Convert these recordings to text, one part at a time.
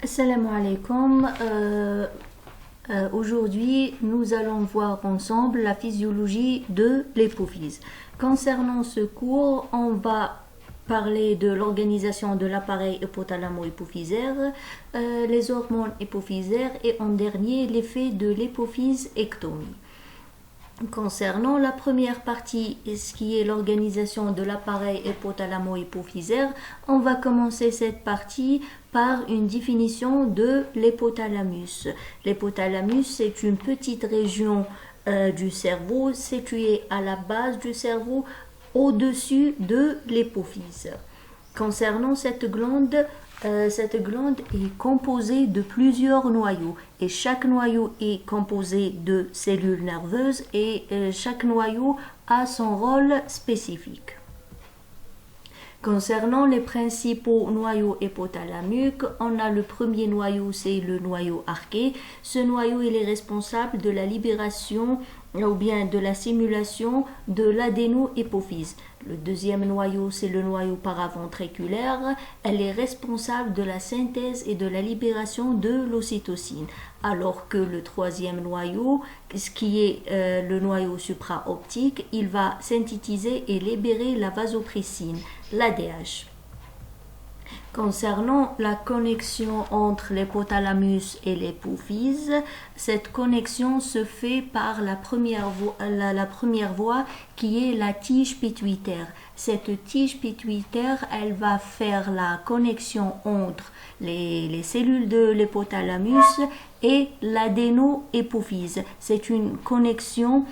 Assalamu alaikum. Aujourd'hui, nous allons voir ensemble la physiologie de l'hypophyse. Concernant ce cours, on va parler de l'organisation de l'appareil hypothalamo-hypophysaire, les hormones hypophysaires et en dernier, l'effet de l'hypophyse-ectomie. Concernant la première partie, ce qui est l'organisation de l'appareil hypothalamo-hypophysaire, on va commencer cette partie par une définition de l'hypothalamus. L'hypothalamus, c'est une petite région du cerveau située à la base du cerveau, au-dessus de l'hypophyse. Concernant cette glande est composée de plusieurs noyaux et chaque noyau est composé de cellules nerveuses et chaque noyau a son rôle spécifique. Concernant les principaux noyaux hypothalamiques, on a le premier noyau, c'est le noyau arqué. Ce noyau, il est responsable de la libération ou bien de la stimulation de l'adéno-hypophyse. Le deuxième noyau, c'est le noyau paraventriculaire. Elle est responsable de la synthèse et de la libération de l'ocytocine. Alors que le troisième noyau, ce qui est le noyau supraoptique, il va synthétiser et libérer la vasopressine, l'ADH. Concernant la connexion entre l'hypothalamus et l'hypophyse, cette connexion se fait par la première voie qui est la tige pituitaire. Cette tige pituitaire, elle va faire la connexion entre les cellules de l'hypothalamus et l'adéno-hypophyse. C'est une connexion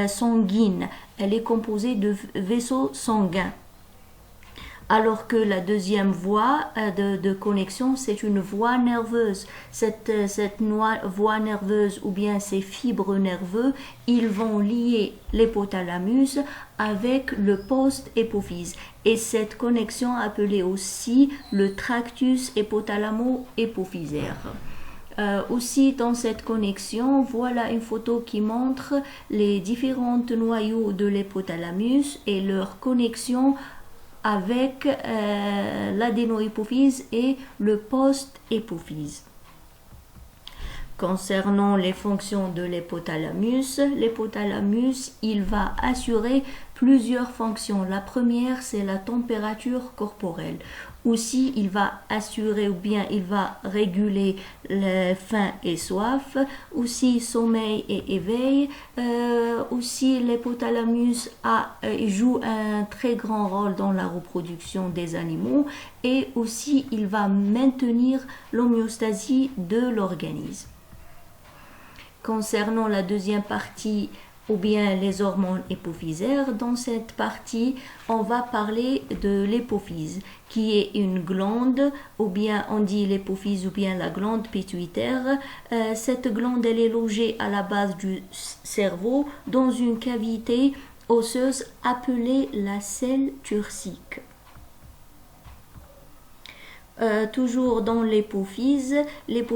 sanguine. Elle est composée de vaisseaux sanguins. Alors que la deuxième voie de connexion, c'est une voie nerveuse. Cette voie nerveuse ou bien ces fibres nerveuses, ils vont lier l'hypothalamus avec le post-hypophyse. Et cette connexion appelée aussi le tractus hypothalamo-hypophysaire. Aussi dans cette connexion, voilà une photo qui montre les différents noyaux de l'hypothalamus et leur connexion avec l'adénohypophyse et le post-hypophyse. Concernant les fonctions de l'hypothalamus, il va assurer plusieurs fonctions. La première, c'est la température corporelle. Aussi, il va assurer ou bien il va réguler faim et soif. Aussi, sommeil et éveil. Aussi, l'hypothalamus joue un très grand rôle dans la reproduction des animaux. Et aussi, il va maintenir l'homéostasie de l'organisme. Concernant la deuxième partie ou bien les hormones hypophysaires, dans cette partie, on va parler de l'hypophyse qui est une glande ou bien on dit l'hypophyse ou bien la glande pituitaire. Cette glande, elle est logée à la base du cerveau dans une cavité osseuse appelée la selle turcique. Toujours dans l'hypophyse, il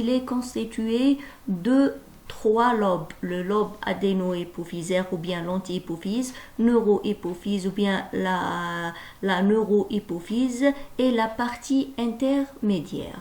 est constitué de trois lobes. Le lobe adénohypophysaire ou bien l'antihypophyse, neurohypophyse ou bien la neurohypophyse et la partie intermédiaire.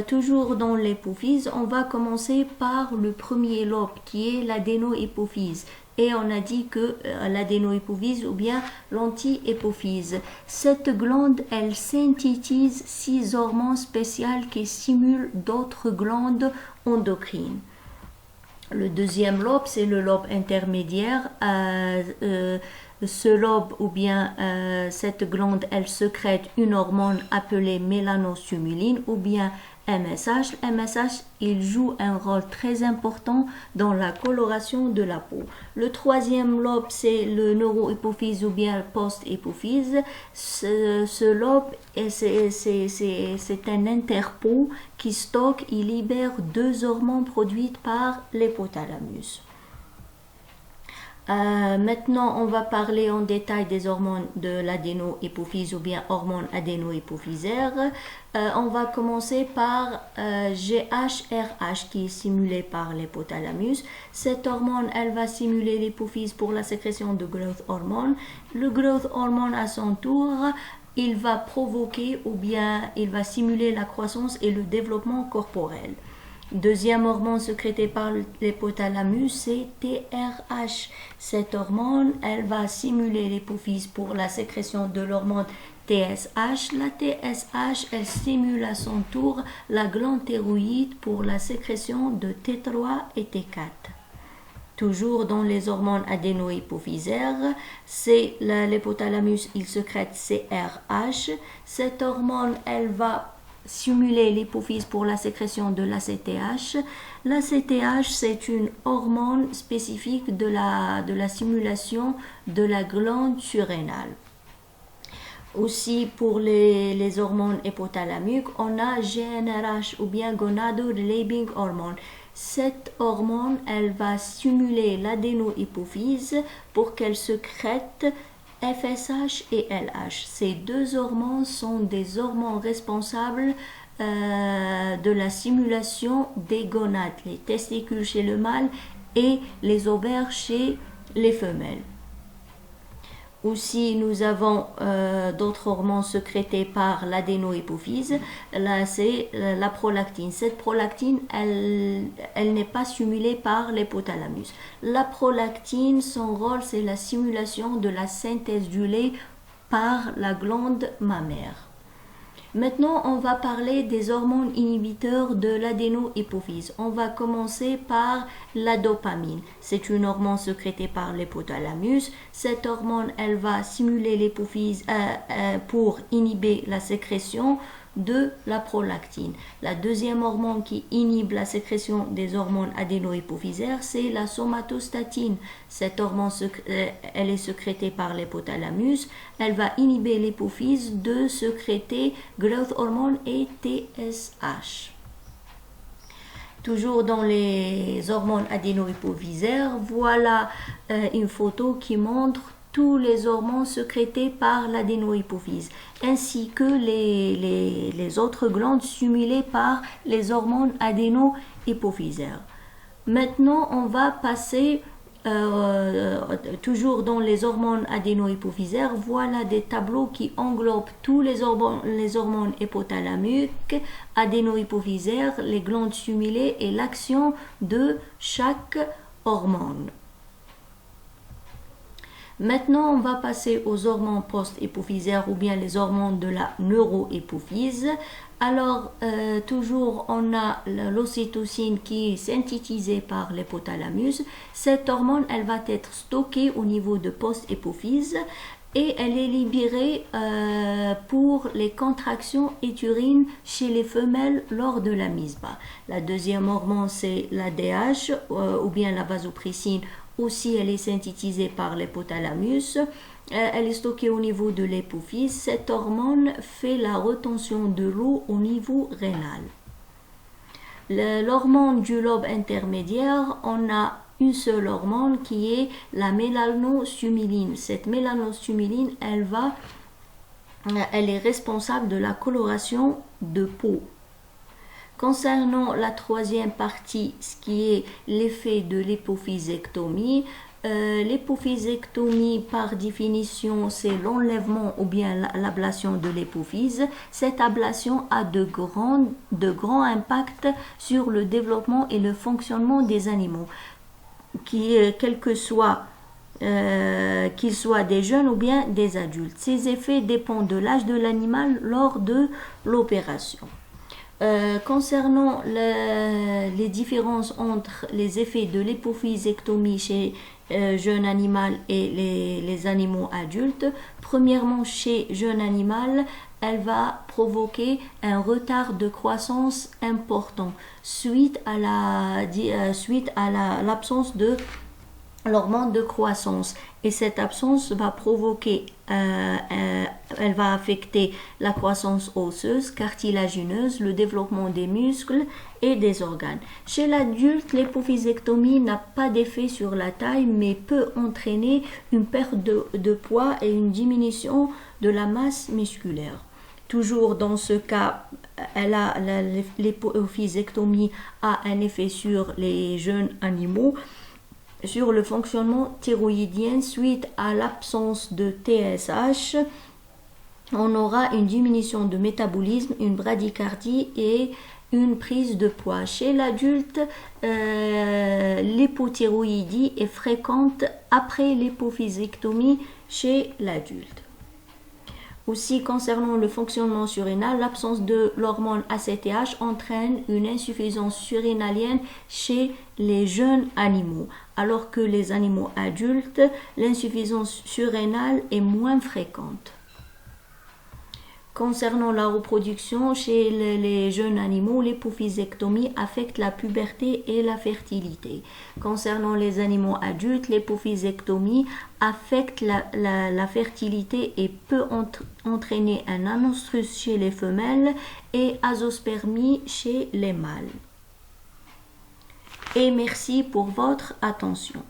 Toujours dans l'hypophyse, on va commencer par le premier lobe qui est l'adénohypophyse. Et on a dit que l'adénohypophyse ou bien l'antihypophyse. Cette glande, elle synthétise 6 hormones spéciales qui stimulent d'autres glandes endocrines. Le deuxième lobe, c'est le lobe intermédiaire. Ce lobe ou bien cette glande, elle sécrète une hormone appelée mélanostimulline ou bien MSH. MSH, il joue un rôle très important dans la coloration de la peau. Le troisième lobe, c'est le neurohypophyse ou bien post-hypophyse. Ce lobe, c'est un interpôt qui stocke et libère 2 hormones produites par l'hypothalamus. Maintenant, on va parler en détail des hormones de l'adénohypophyse ou bien hormones adénohypophysaires. On va commencer par GHRH qui est stimulé par l'hypothalamus. Cette hormone, elle va stimuler l'hypophyse pour la sécrétion de growth hormone. Le growth hormone, à son tour, il va provoquer ou bien il va stimuler la croissance et le développement corporel. Deuxième hormone sécrétée par l'hypothalamus, c'est TRH. Cette hormone, elle va stimuler l'hypophyse pour la sécrétion de l'hormone TSH. La TSH, elle stimule à son tour la glande thyroïde pour la sécrétion de T3 et T4. Toujours dans les hormones adéno-hypophysaires, c'est l'hypothalamus, il sécrète CRH. Cette hormone, elle va stimuler l'hypophyse pour la sécrétion de l'ACTH. L'ACTH, c'est une hormone spécifique de la stimulation de la glande surrénale. Aussi, pour les hormones hypothalamiques, on a GnRH ou bien gonadotropin hormone. Cette hormone, elle va stimuler l'adénohypophyse pour qu'elle sécrète FSH et LH. Ces deux hormones sont des hormones responsables de la stimulation des gonades, les testicules chez le mâle et les ovaires chez les femelles. Aussi, nous avons d'autres hormones sécrétées par l'adénohypophyse. Là, c'est la prolactine. Cette prolactine, elle n'est pas stimulée par l'hypothalamus. La prolactine, son rôle, c'est la stimulation de la synthèse du lait par la glande mammaire. Maintenant, on va parler des hormones inhibiteurs de l'adénohypophyse. On va commencer par la dopamine. C'est une hormone sécrétée par l'hypothalamus. Cette hormone, elle va stimuler l'hypophyse pour inhiber la sécrétion de la prolactine. La deuxième hormone qui inhibe la sécrétion des hormones adénohypophysaires, c'est la somatostatine. Cette hormone, elle est sécrétée par l'hypothalamus. Elle va inhiber l'hypophyse de sécréter growth hormone et TSH. Toujours dans les hormones adénohypophysaires, voilà une photo qui montre tous les hormones sécrétés par l'adénohypophyse, ainsi que les autres glandes stimulées par les hormones adénohypophysaires. Maintenant, on va passer toujours dans les hormones adénohypophysaires. Voilà des tableaux qui englobent tous les hormones hypothalamiques, adénohypophysaires, les glandes stimulées et l'action de chaque hormone. Maintenant, on va passer aux hormones post-hypophysaires ou bien les hormones de la neurohypophyse. Alors, toujours, on a l'ocytocine qui est synthétisée par l'hypothalamus. Cette hormone, elle va être stockée au niveau de post-hypophyse et elle est libérée pour les contractions utérines chez les femelles lors de la mise bas. La deuxième hormone, c'est l'ADH ou bien la vasopressine. Aussi, elle est synthétisée par l'hypothalamus. Elle est stockée au niveau de l'hypophyse. Cette hormone fait la rétention de l'eau au niveau rénal. L'hormone du lobe intermédiaire, on a une seule hormone qui est la mélanostumuline. Cette mélanostumuline, elle est responsable de la coloration de peau. Concernant la troisième partie, ce qui est l'effet de l'hypophysectomie, l'hypophysectomie par définition c'est l'enlèvement ou bien l'ablation de l'hypophyse. Cette ablation a de grands impacts sur le développement et le fonctionnement des animaux, quel que soit qu'ils soient des jeunes ou bien des adultes. Ces effets dépendent de l'âge de l'animal lors de l'opération. Concernant les différences entre les effets de l'hypophysectomie chez jeune animal et les animaux adultes, premièrement chez jeune animal, elle va provoquer un retard de croissance important suite à l'absence de l'hormone de croissance, et cette absence va provoquer, elle va affecter la croissance osseuse, cartilagineuse, le développement des muscles et des organes. Chez l'adulte, l'hypophysectomie n'a pas d'effet sur la taille, mais peut entraîner une perte de poids et une diminution de la masse musculaire. Toujours dans ce cas, l'hypophysectomie a un effet sur les jeunes animaux, sur le fonctionnement thyroïdien suite à l'absence de TSH on aura une diminution de métabolisme, une bradycardie et une prise de poids. Chez l'adulte, l'hypothyroïdie est fréquente après l'hypophysectomie chez l'adulte. Aussi, concernant le fonctionnement surrénal, l'absence de l'hormone ACTH entraîne une insuffisance surrénalienne chez les jeunes animaux, alors que les animaux adultes, l'insuffisance surrénale est moins fréquente. Concernant la reproduction, chez les jeunes animaux, l'hypophysectomie affecte la puberté et la fertilité. Concernant les animaux adultes, l'hypophysectomie affecte la fertilité et peut entraîner un anostrus chez les femelles et azospermie chez les mâles. Et merci pour votre attention.